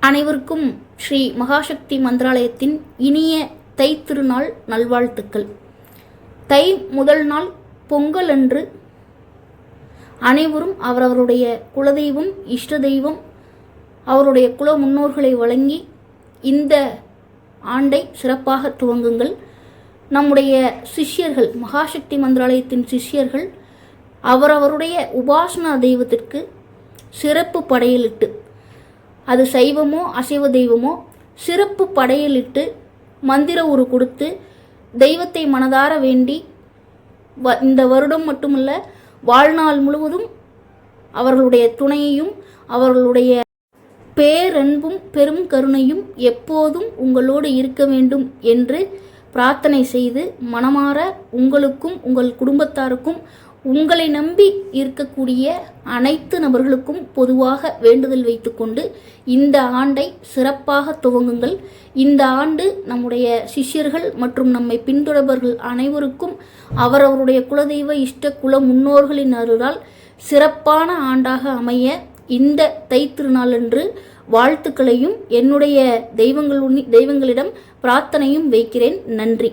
அனைவருக்கும் ஸ்ரீ மகாசக்தி மந்திராலயத்தின் இனிய தை திருநாள் நல்வாழ்த்துக்கள். தை முதல் நாள் பொங்கல் அன்று அனைவரும் அவரவருடைய குலதெய்வம், இஷ்ட தெய்வம், அவருடைய குல முன்னோர்களை வழங்கி இந்த ஆண்டை சிறப்பாக துவங்குங்கள். நம்முடைய சிஷ்யர்கள், மகாசக்தி மந்திராலயத்தின் சிஷ்யர்கள் அவரவருடைய உபாசனா தெய்வத்திற்கு சிறப்பு படையலிட்டு, அது சைவமோ அசைவ தெய்வமோ, சிறப்பு படையலிட்டு மந்திர உரு கொடுத்து தெய்வத்தை மனதார வேண்டி இந்த வருடம் மட்டுமல்ல, வாழ்நாள் முழுவதும் அவர்களுடைய துணையையும் அவர்களுடைய பேரன்பும் பெரும் கருணையும் எப்போதும் உங்களோடு இருக்க வேண்டும் என்று பிரார்த்தனை செய்து மனமாற உங்களுக்கும் உங்கள் குடும்பத்தாருக்கும் உங்களை நம்பி இருக்கக்கூடிய அனைத்து நபர்களுக்கும் பொதுவாக வேண்டுதல் வைத்துக்கொண்டு இந்த ஆண்டை சிறப்பாக துவங்குங்கள். இந்த ஆண்டு நம்முடைய சிஷ்யர்கள் மற்றும் நம்மை பின்தொடர்பவர்கள் அனைவருக்கும் அவரவருடைய குலதெய்வ இஷ்ட குல முன்னோர்களின் அருளால் சிறப்பான ஆண்டாக அமைய இந்த தை திருநாளன்று வாழ்த்துக்களையும் என்னுடைய தெய்வங்களிடம் பிரார்த்தனையும் வைக்கிறேன். நன்றி.